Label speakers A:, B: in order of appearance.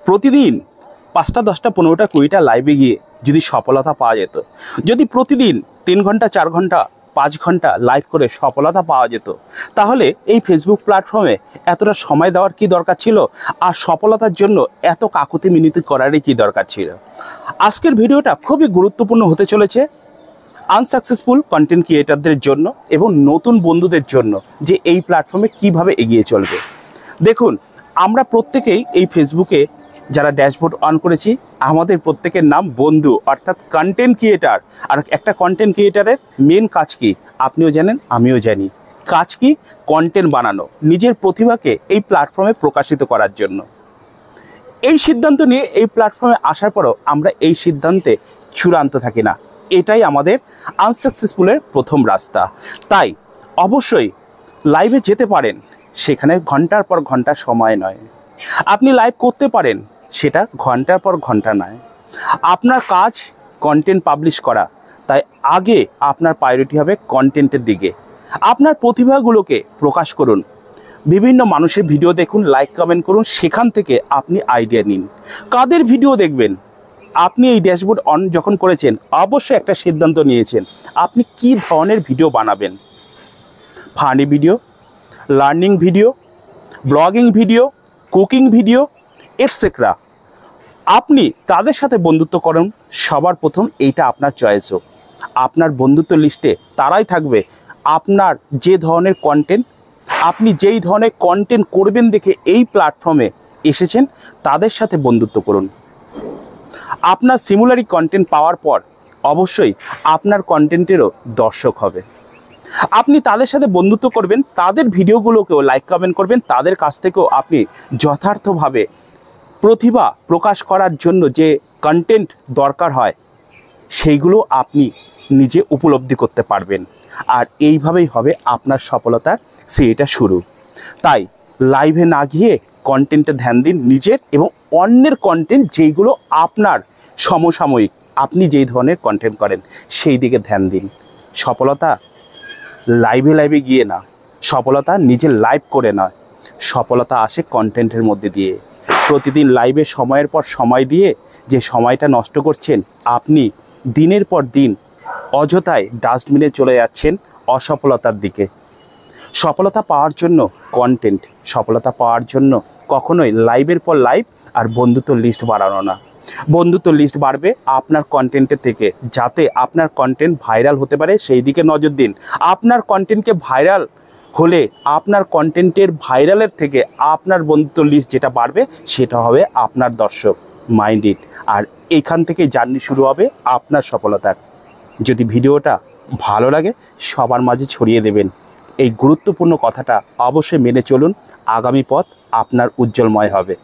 A: প্রতিদিন 5টা 10টা 15টা 20টা লাইভে গিয়ে যদি সফলতা পাওয়া যেত, যদি প্রতিদিন 3 ঘন্টা 4 ঘন্টা 5 ঘন্টা লাইভ করে সফলতা পাওয়া যেত, তাহলে এই ফেসবুক প্ল্যাটফর্মে এতটা সময় দেওয়ার কি দরকার ছিল, আর সফলতার জন্য এত কাকুতি মিনতি করারই কি দরকার ছিল। আজকের ভিডিওটা খুবই গুরুত্বপূর্ণ হতে চলেছে আনসাকসেসফুল কন্টেন্ট ক্রিয়েটারদের জন্য এবং নতুন বন্ধুদের জন্য, যে এই প্ল্যাটফর্মে কিভাবে এগিয়ে চলবে। দেখুন, আমরা প্রত্যেকেই এই ফেসবুকে যারা ড্যাশবোর্ড অন করেছি, আমাদের প্রত্যেকের নাম বন্ধু, অর্থাৎ কন্টেন্ট ক্রিয়েটার। আর একটা কন্টেন্ট ক্রিয়েটারের মেন কাজ কি আপনিও জানেন, আমিও জানি। কাজ কি? কন্টেন্ট বানানো, নিজের প্রতিভাকে এই প্ল্যাটফর্মে প্রকাশিত করার জন্য। এই সিদ্ধান্ত নিয়ে এই প্ল্যাটফর্মে আসার পরও আমরা এই সিদ্ধান্তে চূড়ান্ত থাকি না। এটাই আমাদের আনসাকসেসফুলের প্রথম রাস্তা। তাই অবশ্যই লাইভে যেতে পারেন, সেখানে ঘন্টার পর ঘন্টা সময় নয়। আপনি লাইভ করতে পারেন, সেটা ঘন্টার পর ঘন্টা নয়। আপনার কাজ কন্টেন্ট পাবলিশ করা, তাই আগে আপনার প্রায়োরিটি হবে কন্টেন্টের দিকে। আপনার প্রতিভাগুলোকে প্রকাশ করুন, বিভিন্ন মানুষের ভিডিও দেখুন, লাইক কমেন্ট করুন, সেখান থেকে আপনি আইডিয়া নিন কাদের ভিডিও দেখবেন। আপনি এই ড্যাশবোর্ড অন যখন করেছেন, অবশ্যই একটা সিদ্ধান্ত নিয়েছেন আপনি কি ধরনের ভিডিও বানাবেন। Funny video, learning video, blogging video, cooking video etcetera. আপনি তাদের সাথে বন্ধুত্ব করুন। সবার প্রথম এইটা আপনার চয়েস হোক। আপনার বন্ধুত্ব লিস্টে তারাই থাকবে আপনার যে ধরনের কন্টেন্ট, আপনি যেই ধরনের কন্টেন্ট করবেন দেখে এই প্ল্যাটফর্মে এসেছেন, তাদের সাথে বন্ধুত্ব করুন। আপনার সিমিলারি কন্টেন্ট পাওয়ার পর অবশ্যই আপনার কন্টেন্টেরও দর্শক হবে। আপনি তাদের সাথে বন্ধুত্ব করবেন, তাদের ভিডিওগুলোকেও লাইক কমেন্ট করবেন, তাদের কাছ থেকেও আপনি যথার্থভাবে প্রতিভা প্রকাশ করার জন্য যে কন্টেন্ট দরকার হয়, সেইগুলো আপনি নিজে উপলব্ধি করতে পারবেন। আর এইভাবেই হবে আপনার সফলতার সেইটা শুরু। তাই লাইভে না গিয়ে কন্টেন্টে ধ্যান দিন, নিজের এবং অন্যের কন্টেন্ট যেইগুলো আপনার সমসাময়িক, আপনি যেই ধরনের কন্টেন্ট করেন সেই দিকে ধ্যান দিন। সফলতা লাইভে গিয়ে না, সফলতা নিজে লাইভ করে নয়, সফলতা আসে কন্টেন্টের মধ্যে দিয়ে। প্রতিদিন লাইভে সময়ের পর সময় দিয়ে যে সময়টা নষ্ট করছেন, আপনি দিনের পর দিন অযথায় ডাস্টবিনে চলে যাচ্ছেন অসফলতার দিকে। সফলতা পাওয়ার জন্য কন্টেন্ট, সফলতা পাওয়ার জন্য কখনোই লাইভের পর লাইভ আর বন্ধুত্ব লিস্ট বাড়ানো না। বন্ধুত্ব লিস্ট বাড়বে আপনার কন্টেন্টের থেকে, যাতে আপনার কন্টেন্ট ভাইরাল হতে পারে সেই দিকে নজর দিন। আপনার কন্টেন্টকে ভাইরাল হলে আপনার কন্টেন্টের ভাইরালের থেকে আপনার বন্ধুত্ব লিস্ট যেটা বাড়বে সেটা হবে আপনার দর্শক মাইন্ডেড। আর এইখান থেকে জার্নি শুরু হবে আপনার সফলতার। যদি ভিডিওটা ভালো লাগে সবার মাঝে ছড়িয়ে দেবেন। এই গুরুত্বপূর্ণ কথাটা অবশ্যই মেনে চলুন, আগামী পথ আপনার উজ্জ্বলময় হবে।